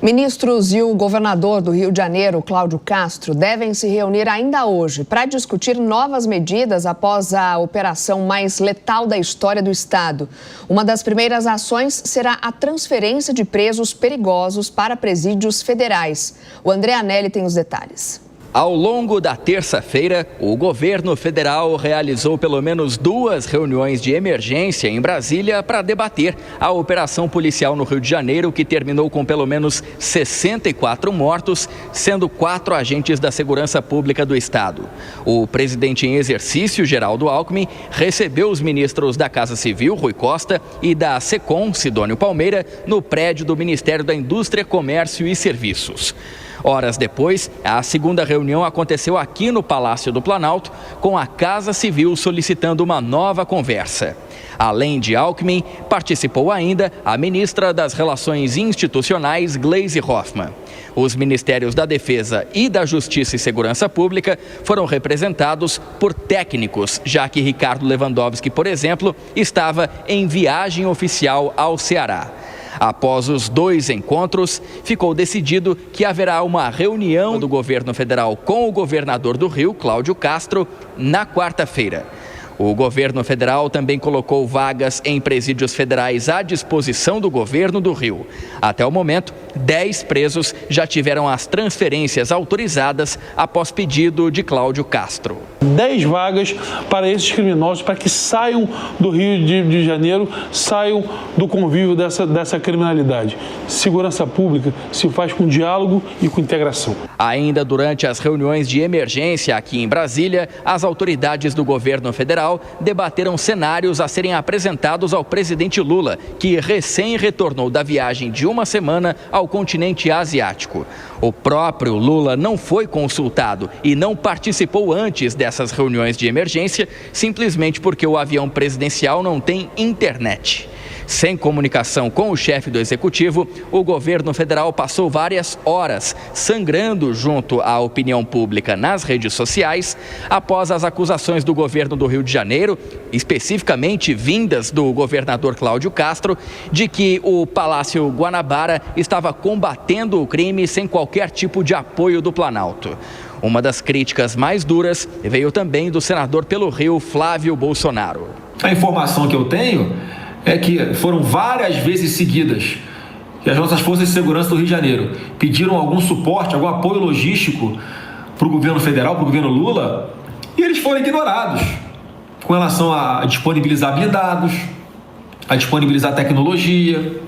Ministros e o governador do Rio de Janeiro, Cláudio Castro, devem se reunir ainda hoje para discutir novas medidas após a operação mais letal da história do estado. Uma das primeiras ações será a transferência de presos perigosos para presídios federais. O André Anelli tem os detalhes. Ao longo da terça-feira, o governo federal realizou pelo menos 2 reuniões de emergência em Brasília para debater a operação policial no Rio de Janeiro, que terminou com pelo menos 64 mortos, sendo 4 agentes da segurança pública do estado. O presidente em exercício, Geraldo Alckmin, recebeu os ministros da Casa Civil, Rui Costa, e da SECOM, Sidônio Palmeira, no prédio do Ministério da Indústria, Comércio e Serviços. Horas depois, a segunda reunião aconteceu aqui no Palácio do Planalto, com a Casa Civil solicitando uma nova conversa. Além de Alckmin, participou ainda a ministra das Relações Institucionais, Gleisi Hoffmann. Os Ministérios da Defesa e da Justiça e Segurança Pública foram representados por técnicos, já que Ricardo Lewandowski, por exemplo, estava em viagem oficial ao Ceará. Após os 2 encontros, ficou decidido que haverá uma reunião do governo federal com o governador do Rio, Cláudio Castro, na quarta-feira. O governo federal também colocou vagas em presídios federais à disposição do governo do Rio. Até o momento, 10 presos já tiveram as transferências autorizadas após pedido de Cláudio Castro. 10 vagas para esses criminosos, para que saiam do Rio de Janeiro, saiam do convívio dessa criminalidade. Segurança pública se faz com diálogo e com integração. Ainda durante as reuniões de emergência aqui em Brasília, as autoridades do governo federal debateram cenários a serem apresentados ao presidente Lula, que recém retornou da viagem de uma semana ao continente asiático. O próprio Lula não foi consultado e não participou antes dessas reuniões de emergência, simplesmente porque o avião presidencial não tem internet. Sem comunicação com o chefe do executivo, o governo federal passou várias horas sangrando junto à opinião pública nas redes sociais após as acusações do governo do Rio de Janeiro, especificamente vindas do governador Cláudio Castro, de que o Palácio Guanabara estava combatendo o crime sem qualquer tipo de apoio do Planalto. Uma das críticas mais duras veio também do senador pelo Rio, Flávio Bolsonaro. A informação que eu tenho é que foram várias vezes seguidas que as nossas forças de segurança do Rio de Janeiro pediram algum suporte, algum apoio logístico para o governo federal, para o governo Lula, e eles foram ignorados com relação a disponibilizar blindados, a disponibilizar tecnologia.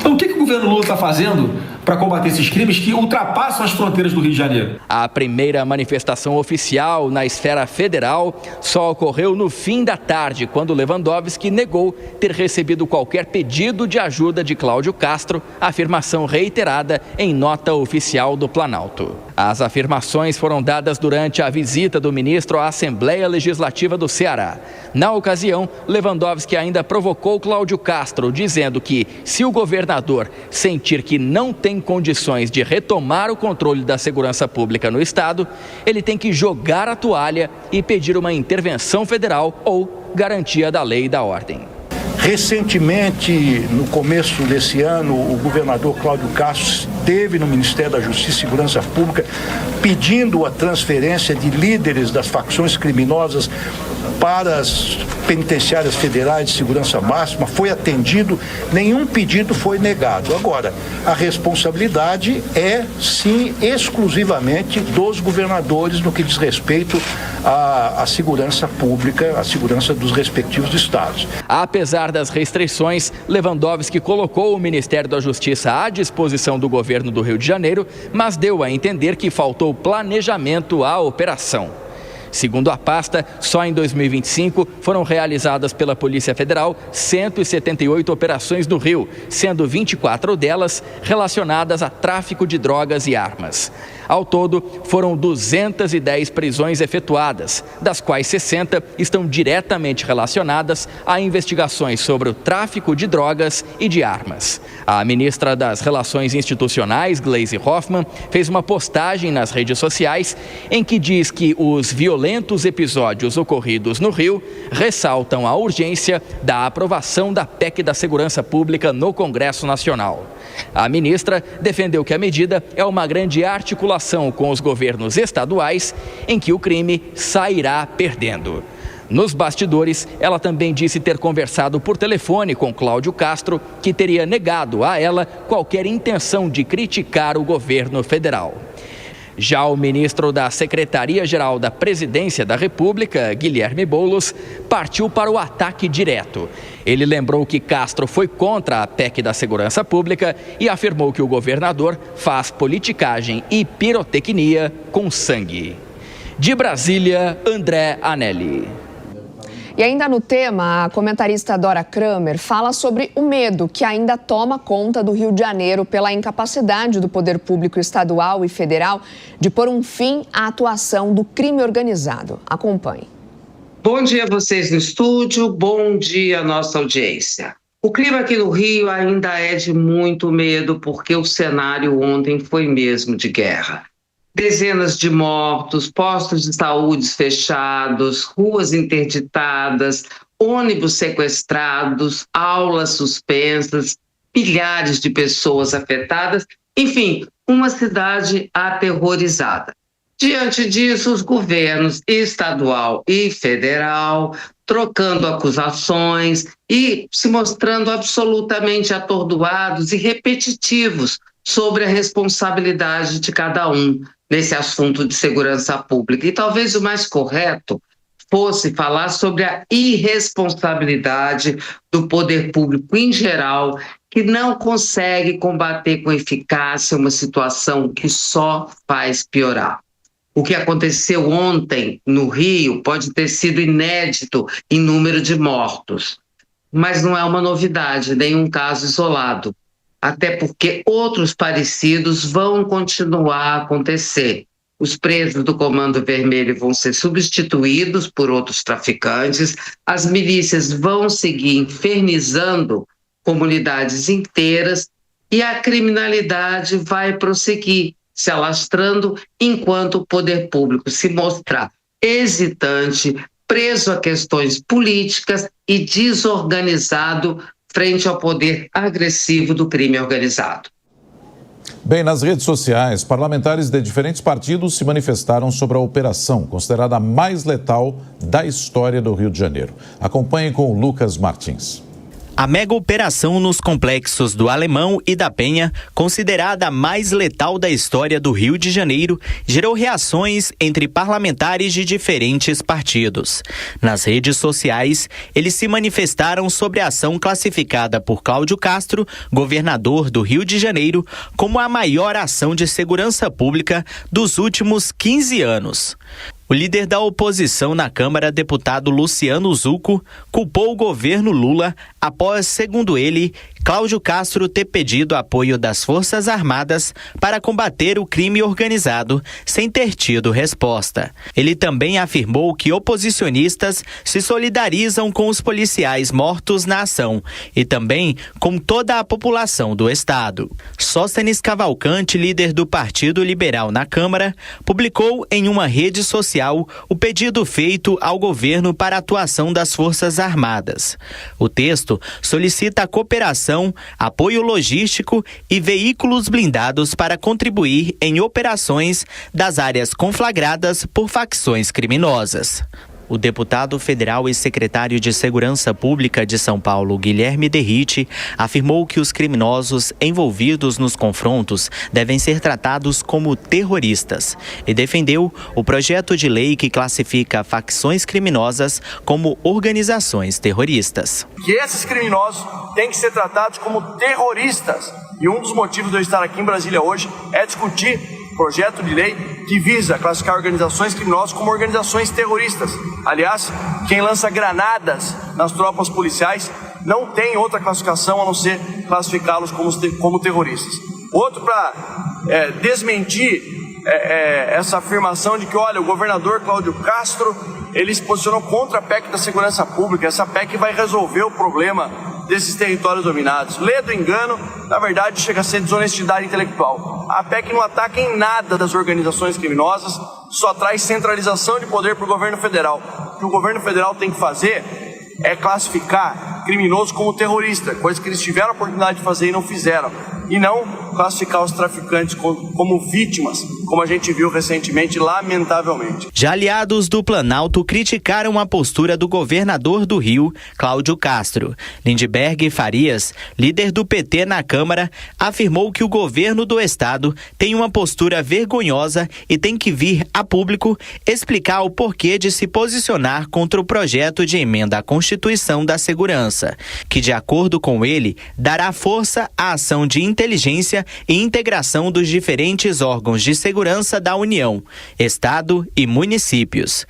Então, o que o governo Lula está fazendo para combater esses crimes que ultrapassam as fronteiras do Rio de Janeiro? A primeira manifestação oficial na esfera federal só ocorreu no fim da tarde, quando Lewandowski negou ter recebido qualquer pedido de ajuda de Cláudio Castro, afirmação reiterada em nota oficial do Planalto. As afirmações foram dadas durante a visita do ministro à Assembleia Legislativa do Ceará. Na ocasião, Lewandowski ainda provocou Cláudio Castro, dizendo que, se o governador sentir que não tem condições de retomar o controle da segurança pública no estado, ele tem que jogar a toalha e pedir uma intervenção federal ou garantia da lei e da ordem. Recentemente, no começo desse ano, o governador Cláudio Castro esteve no Ministério da Justiça e Segurança Pública pedindo a transferência de líderes das facções criminosas para as penitenciárias federais de segurança máxima. Foi atendido, nenhum pedido foi negado. Agora, a responsabilidade é, sim, exclusivamente dos governadores no que diz respeito à segurança pública, à segurança dos respectivos estados. Apesar das restrições, Lewandowski colocou o Ministério da Justiça à disposição do governo do Rio de Janeiro, mas deu a entender que faltou planejamento à operação. Segundo a pasta, só em 2025 foram realizadas pela Polícia Federal 178 operações no Rio, sendo 24 delas relacionadas a tráfico de drogas e armas. Ao todo, foram 210 prisões efetuadas, das quais 60 estão diretamente relacionadas a investigações sobre o tráfico de drogas e de armas. A ministra das Relações Institucionais, Gleisi Hoffmann, fez uma postagem nas redes sociais em que diz que os violentos episódios ocorridos no Rio ressaltam a urgência da aprovação da PEC da Segurança Pública no Congresso Nacional. A ministra defendeu que a medida é uma grande articulação com os governos estaduais em que o crime sairá perdendo. Nos bastidores, ela também disse ter conversado por telefone com Cláudio Castro, que teria negado a ela qualquer intenção de criticar o governo federal. Já o ministro da Secretaria-Geral da Presidência da República, Guilherme Boulos, partiu para o ataque direto. Ele lembrou que Castro foi contra a PEC da Segurança Pública e afirmou que o governador faz politicagem e pirotecnia com sangue. De Brasília, André Anelli. E ainda no tema, a comentarista Dora Kramer fala sobre o medo que ainda toma conta do Rio de Janeiro pela incapacidade do poder público estadual e federal de pôr um fim à atuação do crime organizado. Acompanhe. Bom dia a vocês no estúdio, bom dia à nossa audiência. O clima aqui no Rio ainda é de muito medo porque o cenário ontem foi mesmo de guerra. Dezenas de mortos, postos de saúde fechados, ruas interditadas, ônibus sequestrados, aulas suspensas, milhares de pessoas afetadas, enfim, uma cidade aterrorizada. Diante disso, os governos estadual e federal trocando acusações e se mostrando absolutamente atordoados e repetitivos sobre a responsabilidade de cada um nesse assunto de segurança pública. E talvez o mais correto fosse falar sobre a irresponsabilidade do poder público em geral, que não consegue combater com eficácia uma situação que só faz piorar. O que aconteceu ontem no Rio pode ter sido inédito em número de mortos, mas não é uma novidade, nenhum caso isolado. Até porque outros parecidos vão continuar a acontecer. Os presos do Comando Vermelho vão ser substituídos por outros traficantes, as milícias vão seguir infernizando comunidades inteiras e a criminalidade vai prosseguir, se alastrando enquanto o poder público se mostrar hesitante, preso a questões políticas e desorganizado frente ao poder agressivo do crime organizado. Bem, nas redes sociais, parlamentares de diferentes partidos se manifestaram sobre a operação, considerada a mais letal da história do Rio de Janeiro. Acompanhem com o Lucas Martins. A mega operação nos complexos do Alemão e da Penha, considerada a mais letal da história do Rio de Janeiro, gerou reações entre parlamentares de diferentes partidos. Nas redes sociais, eles se manifestaram sobre a ação classificada por Cláudio Castro, governador do Rio de Janeiro, como a maior ação de segurança pública dos últimos 15 anos. O líder da oposição na Câmara, deputado Luciano Zucco, culpou o governo Lula após, segundo ele, Cláudio Castro ter pedido apoio das Forças Armadas para combater o crime organizado, sem ter tido resposta. Ele também afirmou que oposicionistas se solidarizam com os policiais mortos na ação e também com toda a população do estado. Sóstenes Cavalcante, líder do Partido Liberal na Câmara, publicou em uma rede social o pedido feito ao governo para a atuação das Forças Armadas. O texto solicita a cooperação, apoio logístico e veículos blindados para contribuir em operações das áreas conflagradas por facções criminosas. O deputado federal e secretário de Segurança Pública de São Paulo, Guilherme Derrite, afirmou que os criminosos envolvidos nos confrontos devem ser tratados como terroristas e defendeu o projeto de lei que classifica facções criminosas como organizações terroristas. Que esses criminosos têm que ser tratados como terroristas. E um dos motivos de eu estar aqui em Brasília hoje é discutir projeto de lei que visa classificar organizações criminosas como organizações terroristas. Aliás, quem lança granadas nas tropas policiais não tem outra classificação a não ser classificá-los como terroristas. Outro para desmentir essa afirmação de que, olha, o governador Cláudio Castro, ele se posicionou contra a PEC da segurança pública, essa PEC vai resolver o problema desses territórios dominados. Lê do engano, na verdade chega a ser desonestidade intelectual. A PEC não ataca em nada das organizações criminosas, só traz centralização de poder para o governo federal. O que o governo federal tem que fazer é classificar criminoso como terrorista, coisa que eles tiveram a oportunidade de fazer e não fizeram, e não classificar os traficantes como vítimas, como a gente viu recentemente, lamentavelmente. Já aliados do Planalto criticaram a postura do governador do Rio, Cláudio Castro. Lindbergh Farias, líder do PT na Câmara, afirmou que o governo do estado tem uma postura vergonhosa e tem que vir a público explicar o porquê de se posicionar contra o projeto de emenda à Constituição da Segurança, que, de acordo com ele, dará força à ação de inteligência e integração dos diferentes órgãos de segurança da União, Estado e municípios.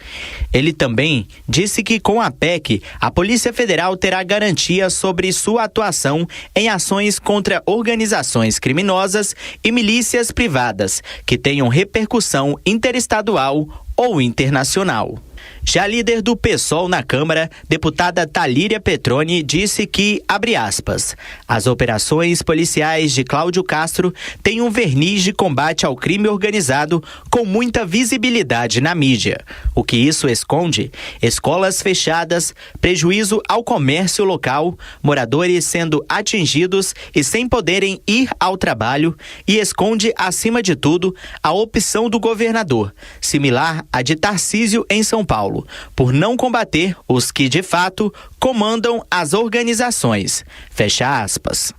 Ele também disse que com a PEC, a Polícia Federal terá garantia sobre sua atuação em ações contra organizações criminosas e milícias privadas que tenham repercussão interestadual ou internacional. Já a líder do PSOL na Câmara, deputada Talíria Petroni, disse que, abre aspas, as operações policiais de Cláudio Castro têm um verniz de combate ao crime organizado com muita visibilidade na mídia. O que isso esconde? Escolas fechadas, prejuízo ao comércio local, moradores sendo atingidos e sem poderem ir ao trabalho, e esconde, acima de tudo, a opção do governador, similar à de Tarcísio em São Paulo, por não combater os que, de fato, comandam as organizações. Fecha aspas.